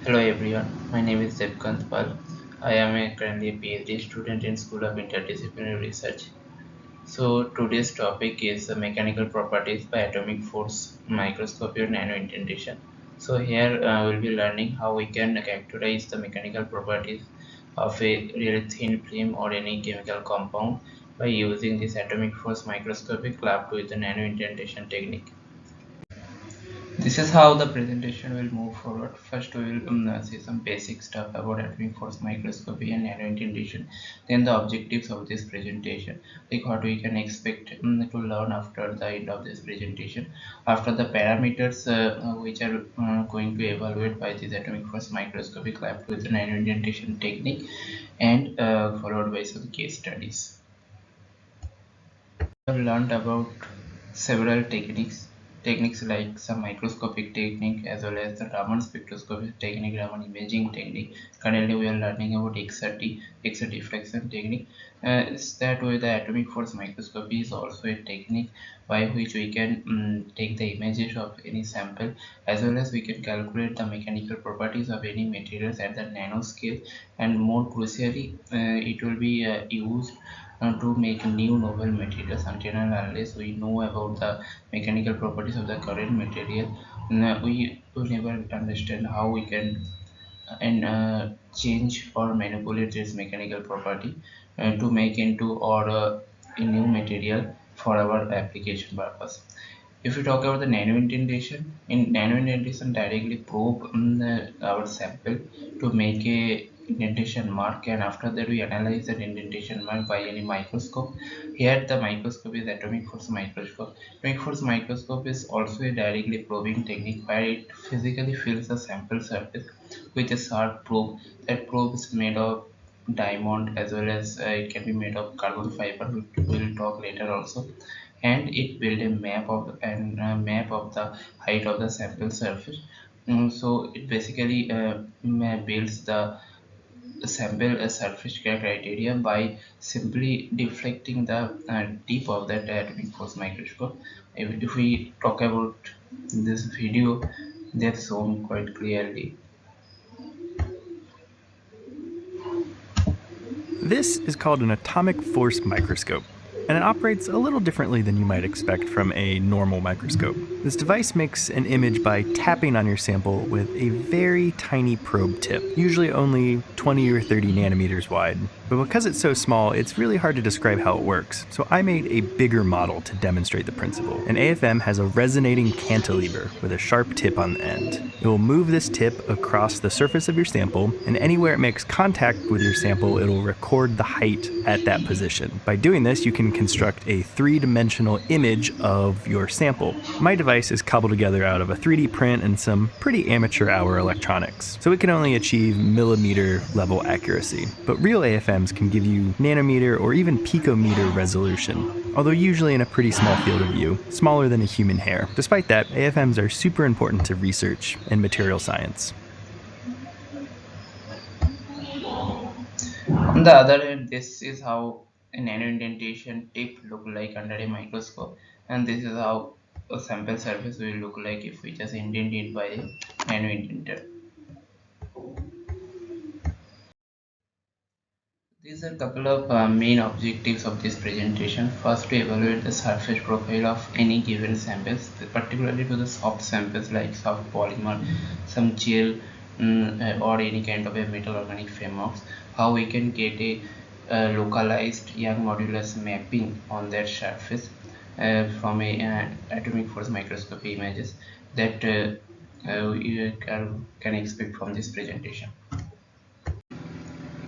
Hello everyone, my name is Devkant Pal. I am currently a PhD student in School of Interdisciplinary Research. So today's topic is the mechanical properties by atomic force microscopy or nanoindentation. So here we'll be learning how we can characterize the mechanical properties of a really thin film or any chemical compound by using this atomic force microscopy clubbed with the nanoindentation technique. This is how the presentation will move forward. First, we will see some basic stuff about atomic force microscopy and nanoindentation. Then the objectives of this presentation, like what we can expect to learn after the end of this presentation. After the parameters which are going to evaluate by this atomic force microscopy clapped with the nanoindentation technique, and followed by some case studies. We have learned about several techniques like some microscopic technique as well as the Raman spectroscopic technique, Raman imaging technique. Currently we are learning about X-ray diffraction technique. Is that way the atomic force microscopy is also a technique by which we can take the images of any sample, as well as we can calculate the mechanical properties of any materials at the nanoscale, and more crucially it will be used to make new novel materials. Until and unless we know about the mechanical properties of the current material, we will never understand how we can change or manipulate this mechanical property to make into or a new material for our application purpose. If we talk about the nanoindentation, in nanoindentation directly probe our sample to make a indentation mark, and after that we analyze that indentation mark by any microscope. Here the microscope is atomic force microscope. Atomic force microscope is also a directly probing technique where it physically fills the sample surface with a sharp probe. That probe is made of diamond as well as it can be made of carbon fiber. We'll talk later also, and it build a map of map of the height of the sample surface. So it basically builds the sample surface criteria by simply deflecting the tip of that atomic force microscope. If we talk about this video, they've shown quite clearly. This is called an atomic force microscope, and it operates a little differently than you might expect from a normal microscope. This device makes an image by tapping on your sample with a very tiny probe tip, usually only 20 or 30 nanometers wide. But because it's so small, it's really hard to describe how it works, so I made a bigger model to demonstrate the principle. An AFM has a resonating cantilever with a sharp tip on the end. It will move this tip across the surface of your sample, and anywhere it makes contact with your sample, it'll record the height at that position. By doing this, you can construct a three-dimensional image of your sample. My device is cobbled together out of a 3D print and some pretty amateur hour electronics, so it can only achieve millimeter level accuracy. But real AFMs can give you nanometer or even picometer resolution, although usually in a pretty small field of view, smaller than a human hair. Despite that, AFMs are super important to research and material science. On the other hand, this is how a nanoindentation tip look like under a microscope, and this is how a sample surface will look like if we just indent it by a nanoindenter. These are a couple of main objectives of this presentation. First, to evaluate the surface profile of any given samples, particularly to the soft samples like soft polymer, some gel, or any kind of a metal organic frameworks. How we can get a localized Young modulus mapping on their surface from a atomic force microscopy images that you can expect from this presentation.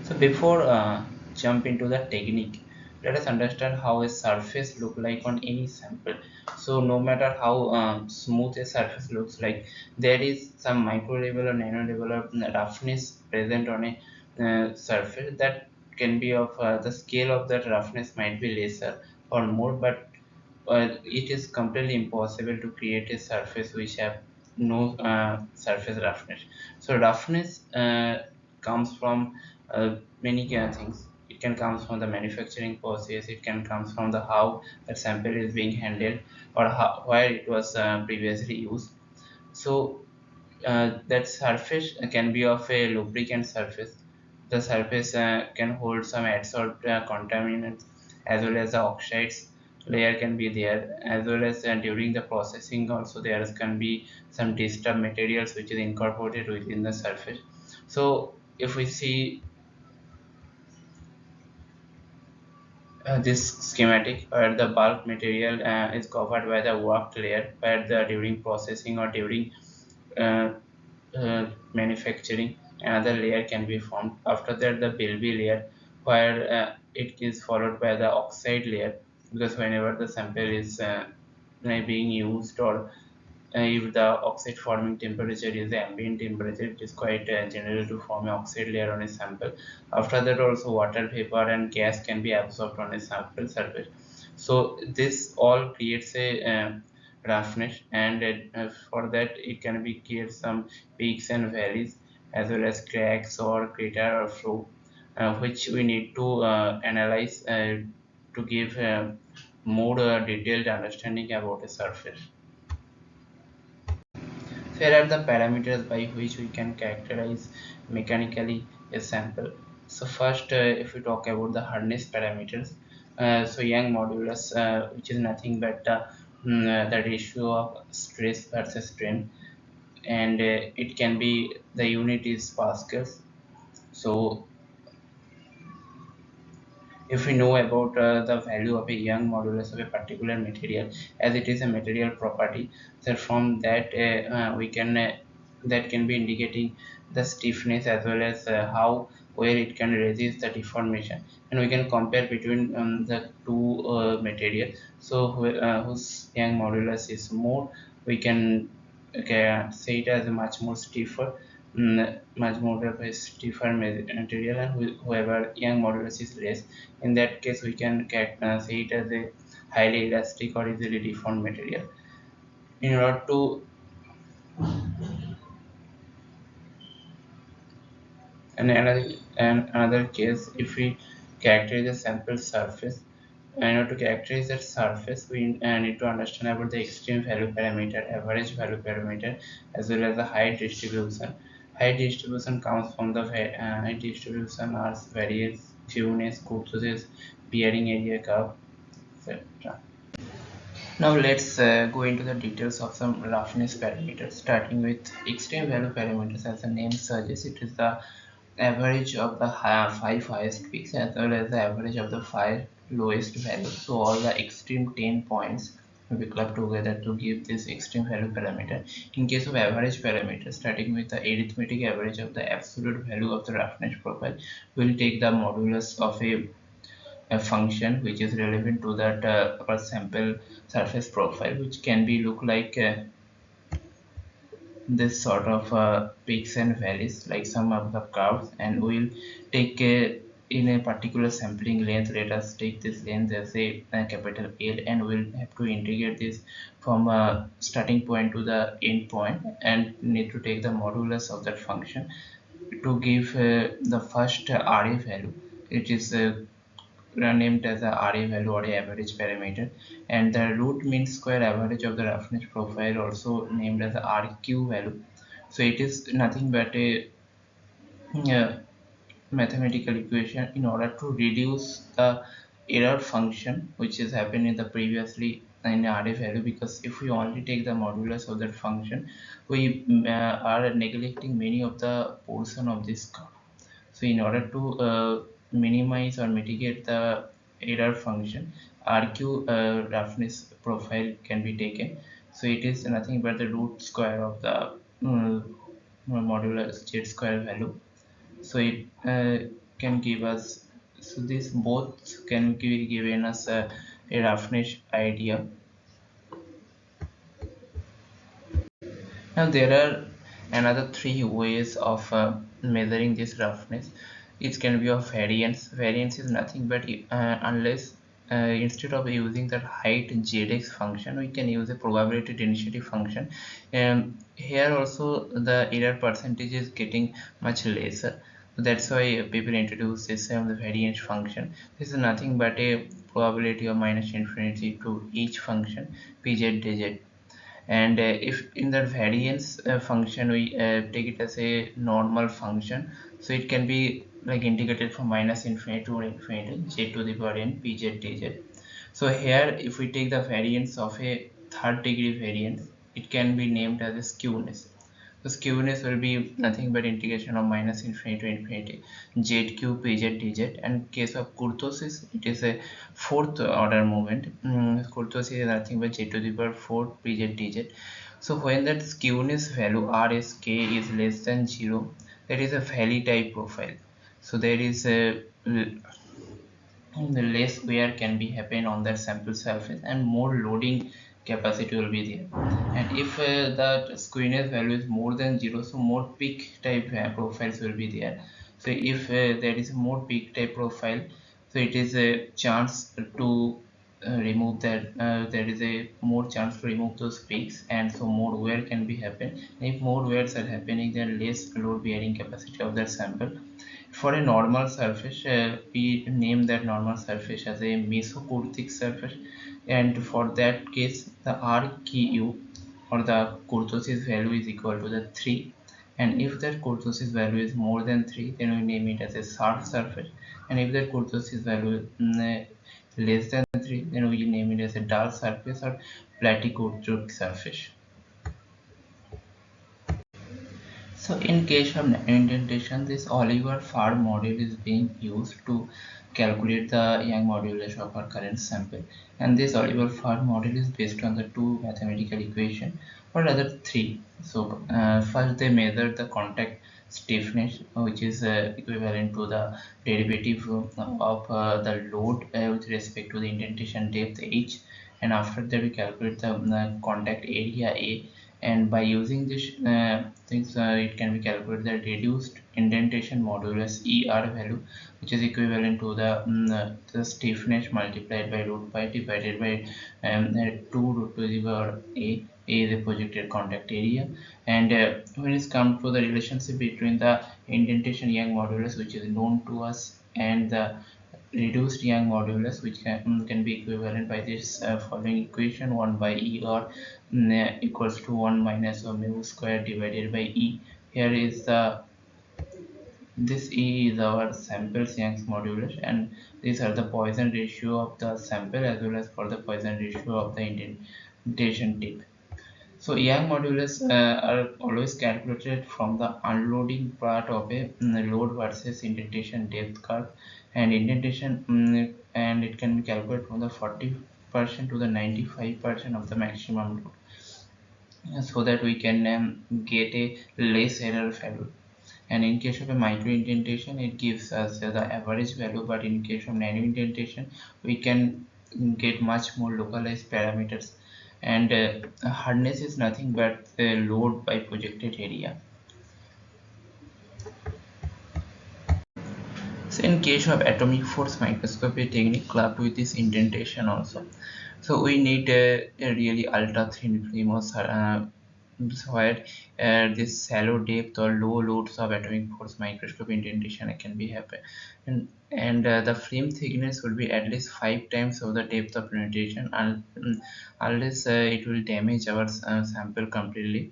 So before jump into the technique, let us understand how a surface look like on any sample. So no matter how smooth a surface looks like, there is some micro level or nano level of roughness present on a surface that can be of the scale of that roughness might be lesser or more, but it is completely impossible to create a surface which have no surface roughness. So roughness comes from many kind of things. It can come from the manufacturing process, it can come from the how the sample is being handled, or how, where it was previously used. So that surface can be of a lubricant surface. The surface can hold some adsorbed contaminants as well as the oxides layer can be there, as well as during the processing also there can be some disturbed materials which is incorporated within the surface. So if we see this schematic where the bulk material is covered by the worked layer, where the during processing or during uh, manufacturing another layer can be formed. After that the bilby layer, where it is followed by the oxide layer, because whenever the sample is being used, or if the oxide forming temperature is the ambient temperature, it is quite general to form an oxide layer on a sample. After that also water vapor and gas can be absorbed on a sample surface. So this all creates a roughness, and for that it can be create some peaks and valleys, as well as cracks or crater or flow, which we need to analyze to give more detailed understanding about a surface. Here are the parameters by which we can characterize mechanically a sample. So first, if we talk about the hardness parameters, so Young modulus, which is nothing but the ratio of stress versus strain, and it can be, the unit is pascals. So if we know about the value of a Young modulus of a particular material, as it is a material property, so from that we can that can be indicating the stiffness as well as how where it can resist the deformation, and we can compare between the two materials. So whose Young modulus is more, we can say it as a much more stiffer, much more of a stiffer material, and whoever Young modulus is less, in that case we can say it as a highly elastic or easily deformed material. In order to, another case, if we characterize the sample surface, in order to characterize that surface, we need to understand about the extreme value parameter, average value parameter, as well as the height distribution. Height distribution comes from the height distribution as various fewness, kurtosis, bearing area curve, etc. Now let's go into the details of some roughness parameters, starting with extreme value parameters. As the name suggests, it is the average of the five highest peaks as well as the average of the five lowest values. So all the extreme 10 points will be clubbed together to give this extreme value parameter. In case of average parameter, starting with the arithmetic average of the absolute value of the roughness profile, we'll take the modulus of a function which is relevant to that our sample surface profile, which can be look like this sort of peaks and valleys, like some of the curves, and we'll take in a particular sampling length. Let us take this length as a capital L, and we'll have to integrate this from a starting point to the end point, and need to take the modulus of that function to give the first RA value. It is named as a RA value or a average parameter, and the root mean square average of the roughness profile, also named as the RQ value. So it is nothing but a mathematical equation in order to reduce the error function which is happened in the previously in RA value, because if we only take the modulus of that function, we are neglecting many of the portion of this curve. So in order to minimize or mitigate the error function, RQ roughness profile can be taken. So it is nothing but the root square of the modular z square value. So it can give us, so this both can give given us a roughness idea. Now there are another three ways of measuring this roughness. It can be of variance. Variance is nothing but unless instead of using that height zx function, we can use a probability density function. Here also the error percentage is getting much lesser. That's why people introduce this the variance function. This is nothing but a probability of minus infinity to each function pz dz, And if in the variance function we take it as a normal function, so it can be like integrated from minus infinity to infinity, j to the power n pz dz. So here if we take the variance of a third degree variance, it can be named as a skewness. So skewness will be nothing but integration of minus infinity to infinity z cube pz dz. And case of kurtosis, it is a fourth order movement. Kurtosis is nothing but z to the power 4 pz dz. So when that skewness value r s k is less than 0, that is a valley type profile. So there is a the less wear can be happen on that sample surface and more loading capacity will be there. And if that skewness value is more than 0, so more peak type profiles will be there. So if there is more peak type profile, so it is a chance to remove that, there is a more chance to remove those peaks, and so more wear can be happen. And if more wears are happening, then less load bearing capacity of that sample. For a normal surface, we name that normal surface as a mesocortic surface, and for that case, the RQU or the kurtosis value is equal to the 3. And if that kurtosis value is more than 3, then we name it as a sharp surface. And if that kurtosis value is less than 3, then we name it as a dull surface or platykurtic surface. So in case of indentation, this Oliver Farr model is being used to calculate the Young modulus of our current sample. And this Oliver Farr model is based on the two mathematical equations, or rather three. So first they measure the contact stiffness, which is equivalent to the derivative of the load with respect to the indentation depth h. And after that we calculate the contact area A, and by using this things, it can be calculated the reduced indentation modulus ER value, which is equivalent to the stiffness multiplied by root pi divided by 2 root to the power A is the projected contact area. And when it's come to the relationship between the indentation Young modulus, which is known to us, and the reduced Young modulus, which can be equivalent by this following equation: 1 by E, or equals to 1 minus mu square divided by E. Here is the this E is our sample Young's modulus, and these are the Poisson ratio of the sample as well as for the Poisson ratio of the indentation tip. So Young modulus are always calculated from the unloading part of a load versus indentation depth curve, and indentation and it can be calculated from the 40% to the 95% of the maximum load, so that we can get a less error value. And in case of a micro indentation, it gives us the average value, but in case of nano indentation, we can get much more localized parameters. And hardness is nothing but the load by projected area. So in case of atomic force microscopy technique clubbed with this indentation also, so we need a really ultra thin film, or where this shallow depth or low loads of atomic force microscope indentation can be happen. And the film thickness will be at least 5 times of the depth of penetration, unless it will damage our sample completely.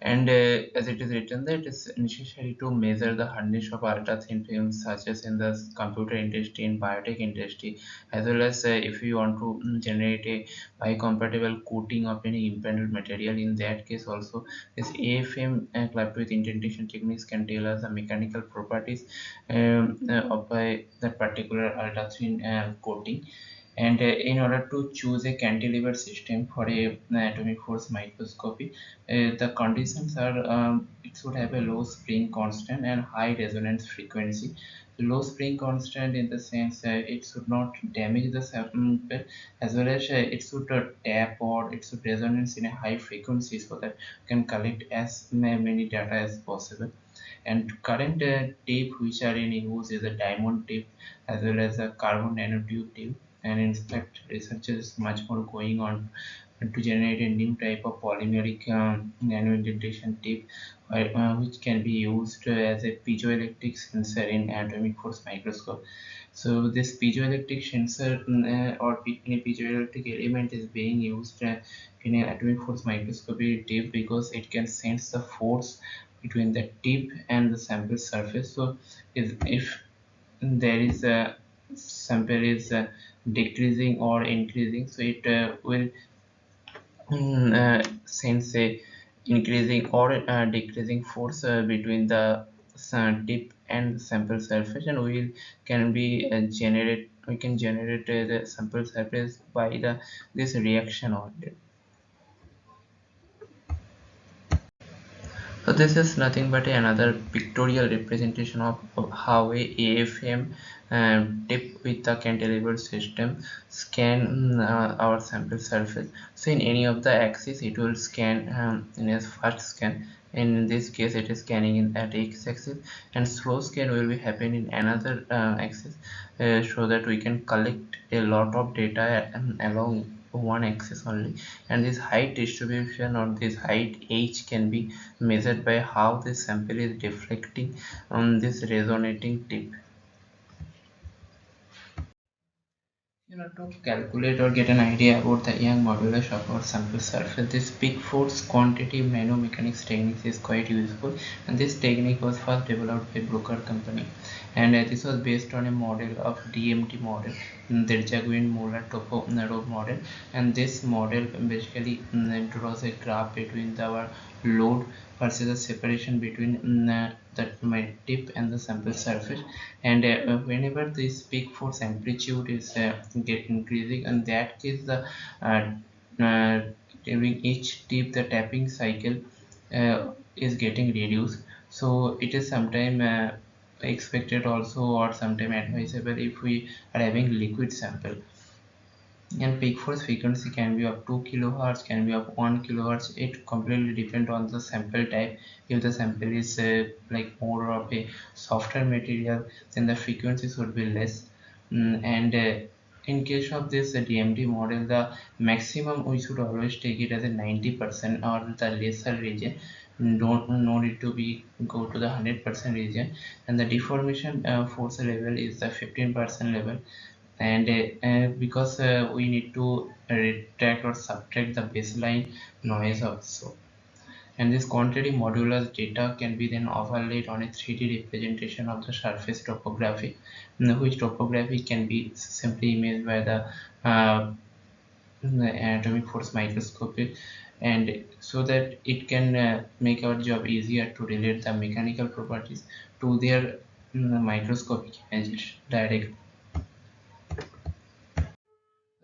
And as it is written that it is necessary to measure the hardness of ultra thin films, such as in the computer industry, in biotech industry, as well as if you want to generate a biocompatible coating of any impeded material. In that case also, this AFM clubbed with indentation techniques can tell us the mechanical properties of that particular ultra thin coating. And in order to choose a cantilever system for a atomic force microscopy, the conditions are it should have a low spring constant and high resonance frequency. Low spring constant in the sense it should not damage the sample, as well as it should tap or it should resonance in a high frequency, so that you can collect as many data as possible. And current tape which are in use is a diamond tape as well as a carbon nanotube tape. And in fact, research is much more going on to generate a new type of polymeric nanoindentation tape, which can be used as a piezoelectric sensor in atomic force microscope. So this piezoelectric sensor or any piezoelectric element is being used in an atomic force microscopy tip because it can sense the force between the tip and the sample surface. So if there is a sample is decreasing or increasing, so it will sense a increasing or decreasing force between the tip and sample surface, and we can generate the sample surface by this reaction only. So this is nothing but another pictorial representation of how a AFM tip with the cantilever system scan our sample surface. So in any of the axis it will scan in a first scan. In this case it is scanning in at x-axis, and slow scan will be happening in another axis, so that we can collect a lot of data along one axis only. And this height distribution or this height h can be measured by how the sample is deflecting on this resonating tip. To calculate or get an idea about the Young modulus of our sample surface, this peak force quantitative nanomechanics technique is quite useful, and this technique was first developed by Brooker company, and this was based on a model of DMT model, the Jaguin-Muller-Topov model, and this model basically draws a graph between our load versus the separation between my tip and the sample surface, and whenever this peak force amplitude is get increasing, in that case the uh, during each tip the tapping cycle is getting reduced. So it is sometime expected also or sometime advisable if we are having liquid sample, and peak force frequency can be of 2 kilohertz, can be of 1 kilohertz. It completely depends on the sample type. If the sample is like more of a softer material, then the frequencies would be less. And in case of this DMT model, the maximum we should always take it as a 90% or the lesser region. Don't no need to be go to the 100% region, and the deformation force level is the 15% level. And because we need to retract or subtract the baseline noise also, and this quantity modulus data can be then overlaid on a 3D representation of the surface topography, which topography can be simply imaged by the atomic force microscopy, and so that it can make our job easier to relate the mechanical properties to their microscopic images directly.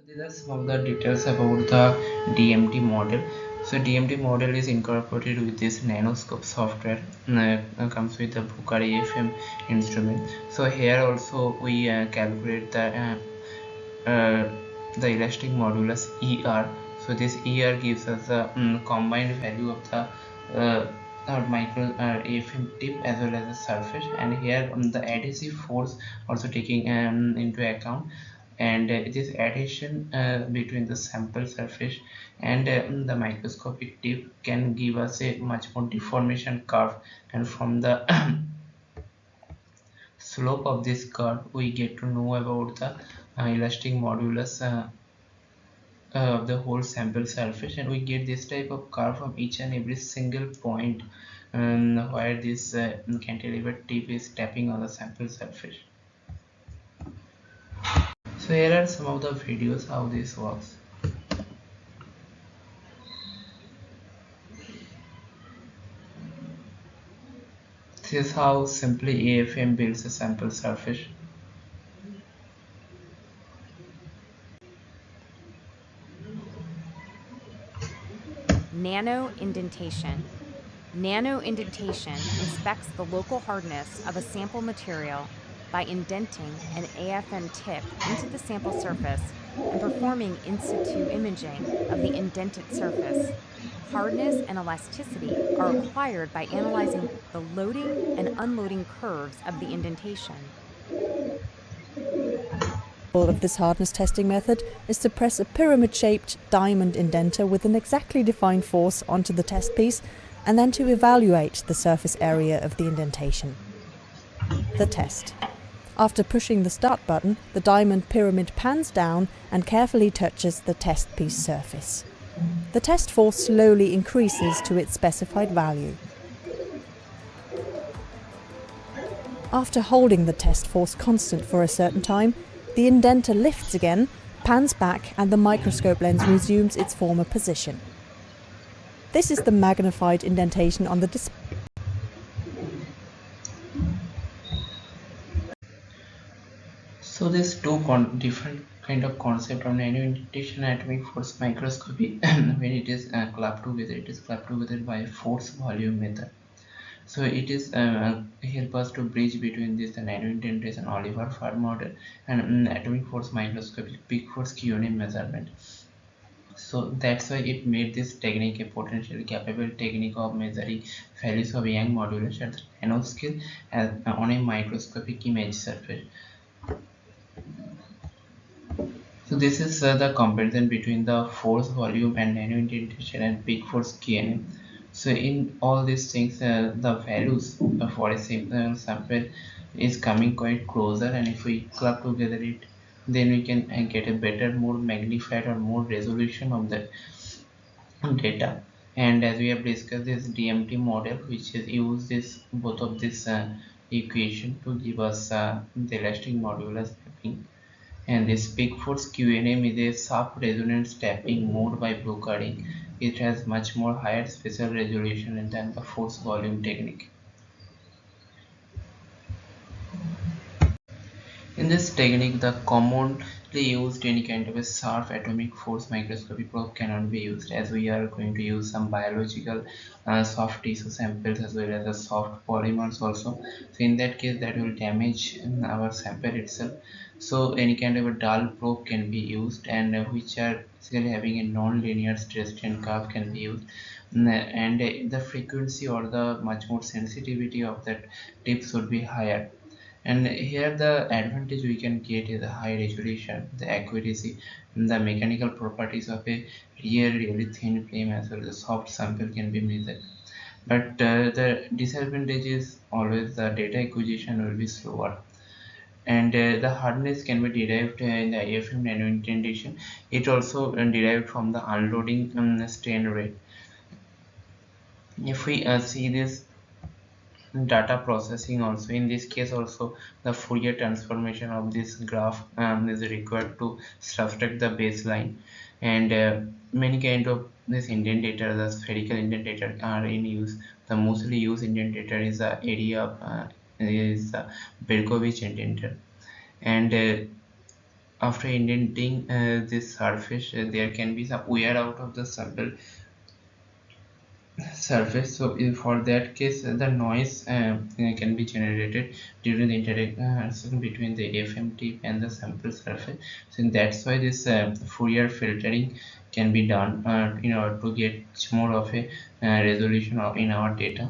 These are some of the details about the DMT model. So DMT model is incorporated with this nanoscope software. Comes with the Brooker AFM instrument. So here also we calculate the elastic modulus ER. So this ER gives us the combined value of the our micro AFM tip as well as the surface, and here the adhesive force also taking into account, and this adhesion between the sample surface and the microscopic tip can give us a much more deformation curve, and from the slope of this curve we get to know about the elastic modulus of the whole sample surface, and we get this type of curve from each and every single point where this cantilever tip is tapping on the sample surface. So here are some of the videos how this works. This is how simply AFM builds a sample surface. Nanoindentation. Nanoindentation inspects the local hardness of a sample material by indenting an AFM tip into the sample surface and performing in situ imaging of the indented surface. Hardness and elasticity are acquired by analyzing the loading and unloading curves of the indentation. All of this hardness testing method is to press a pyramid-shaped diamond indenter with an exactly defined force onto the test piece, and then to evaluate the surface area of the indentation. The test. After pushing the start button, the diamond pyramid pans down and carefully touches the test piece surface. The test force slowly increases to its specified value. After holding the test force constant for a certain time, the indenter lifts again, pans back, and the microscope lens resumes its former position. This is the magnified indentation on the display. So there's different kind of concept on nanoindentation atomic force microscopy. When it is clubbed together by force volume method. So it is help us to bridge between this nanoindentation Oliver Farr model and atomic force microscopy peak force Q&A measurement. So that's why it made this technique a potentially capable technique of measuring values of Young modulus at the nanoscale on a microscopic image surface. So this is the comparison between the force volume and nanoindentation and peak force KNM. So in all these things, the values for a simple sample is coming quite closer, and if we club together it, then we can get a better, more magnified or more resolution of the data. And as we have discussed, this DMT model, which is use this both of this equation to give us the elastic modulus mapping. And this peak force QNM is a sharp resonance tapping mode by blue coding. It has much more higher spatial resolution than the force volume technique. In this technique, the commonly used any kind of a sharp atomic force microscopy probe cannot be used, as we are going to use some biological soft tissue samples as well as the soft polymers also. So in that case, that will damage our sample itself. So any kind of a dull probe can be used, and which are still having a non-linear stress strain curve can be used. And the frequency or the much more sensitivity of that tips would be higher. And here the advantage we can get is the high resolution, the accuracy, the mechanical properties of a really thin film as well as a soft sample can be measured. But the disadvantage is always the data acquisition will be slower, and the hardness can be derived in the AFM nanoindentation. It also derived from the unloading strain rate. If we see this data processing also, in this case also the Fourier transformation of this graph is required to subtract the baseline, and many kind of this indentator, the spherical indentator are in use. The mostly used indentator is the area is the Berkovich indentator, and after indenting this surface, there can be some wear out of the sample surface. So for that case, the noise can be generated during the interaction between the AFM tip and the sample surface. So that's why this Fourier filtering can be done in order to get more of a resolution in our data.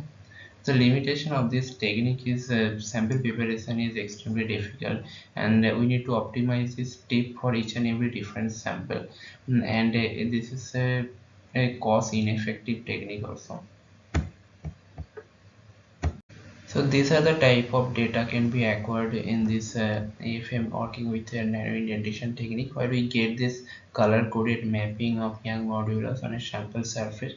The limitation of this technique is sample preparation is extremely difficult, and we need to optimize this tip for each and every different sample. And this is a cost ineffective technique also. So these are the type of data can be acquired in this AFM working with a narrow indentation technique, where we get this color coded mapping of Young modulus on a sample surface,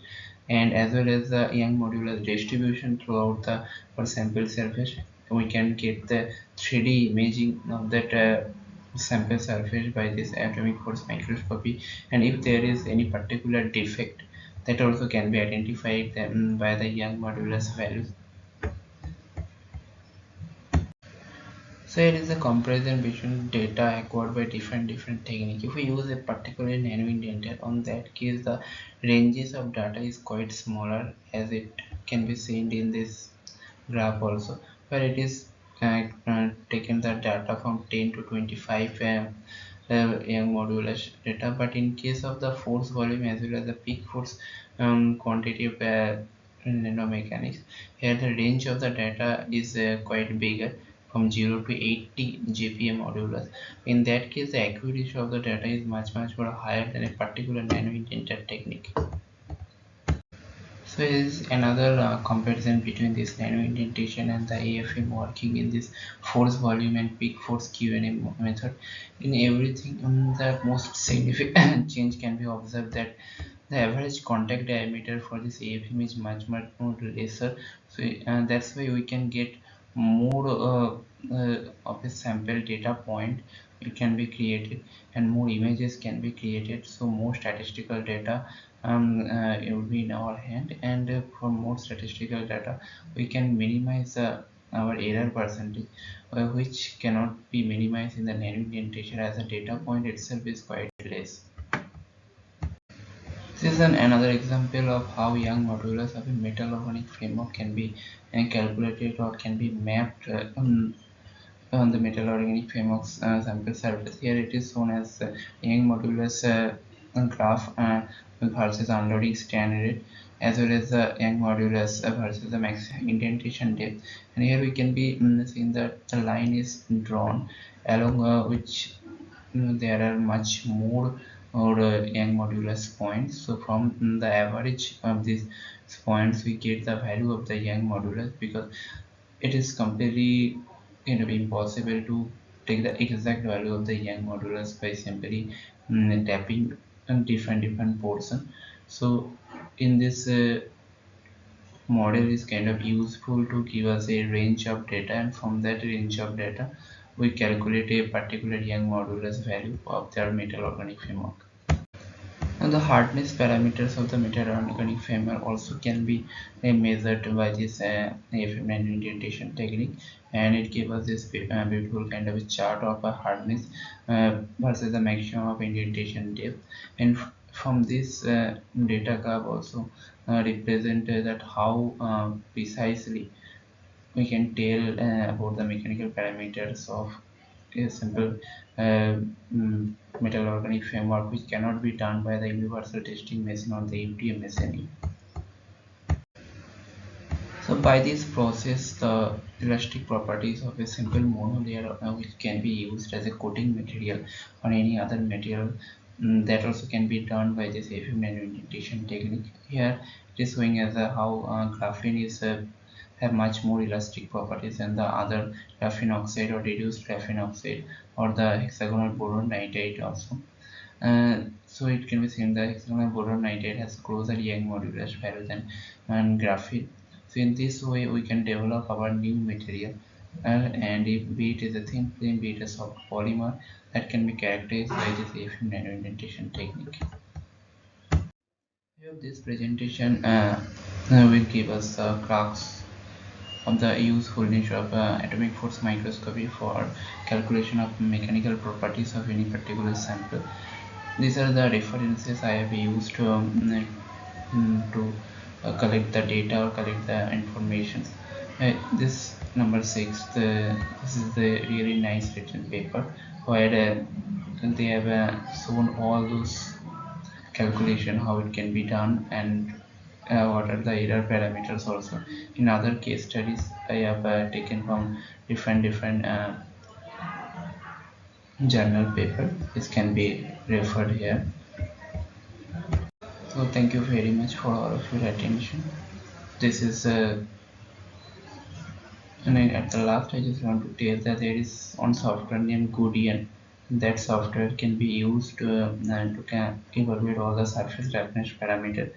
and as well as the Young modulus distribution throughout the sample surface. We can get the 3D imaging of that sample surface by this atomic force microscopy, and if there is any particular defect, that also can be identified by the Young modulus values. So here is the comparison between data acquired by different technique. If we use a particular nanoindenter, on that case the ranges of data is quite smaller, as it can be seen in this graph also, where it is taken the data from 10 to 25 Young modulus data. But in case of the force volume as well as the peak force quantitative nanomechanics, here the range of the data is quite bigger, from 0 to 80 GPM modulus. In that case, the accuracy of the data is much more higher than a particular nanoindenter technique. So is another comparison between this nanoindentation and the AFM working in this force volume and peak force Q&A method. In everything, the most significant change can be observed that the average contact diameter for this AFM is much more lesser. So that's why we can get more of a sample data point. It can be created and more images can be created. So more statistical data it will be in our hand, and for more statistical data we can minimize our error percentage, which cannot be minimized in the nanoindentation as the data point itself is quite less. This is another example of how young modulus of a metal organic framework can be calculated or can be mapped on the metal organic framework's sample surface. Here it is shown as Young modulus graph versus unloading standard, as well as the Young modulus versus the maximum indentation depth. And here we can be seeing that the line is drawn along which there are much more or Young modulus points. So from the average of these points we get the value of the Young modulus, because it is completely impossible to take the exact value of the Young modulus by simply tapping different portion. So in this model is kind of useful to give us a range of data, and from that range of data we calculate a particular Young modulus value of their metal organic framework. And the hardness parameters of the metal-organic framework also can be measured by this AFM indentation technique, and it gives us this beautiful kind of a chart of a hardness versus the maximum of indentation depth. And from this data graph also represent that how precisely we can tell about the mechanical parameters of a simple uh, metal organic framework, which cannot be done by the universal testing machine or the UTM machine. So by this process, the elastic properties of a simple monolayer which can be used as a coating material on any other material, that also can be done by this AFM nanoindentation technique. Here it is showing as how graphene is have much more elastic properties than the other graphene oxide or reduced graphene oxide or the hexagonal boron nitride also. So it can be seen that hexagonal boron nitride has closer Young modulus value than graphene. So in this way we can develop our new material, and if be it is a thin film, be it a soft polymer, that can be characterized by this AFM nanoindentation technique. Here this presentation will give us the crux of the usefulness of atomic force microscopy for calculation of mechanical properties of any particular sample. These are the references I have used to collect the data or collect the information. This number 6, this is the really nice written paper where they have shown all those calculation, how it can be done, and what are the error parameters also. In other case studies I have taken from different journal paper. This can be referred here. So thank you very much for all of your attention. This is and at the last I just want to tell that there is one software named Goodian. That software can be used to evaluate all the surface roughness parameter.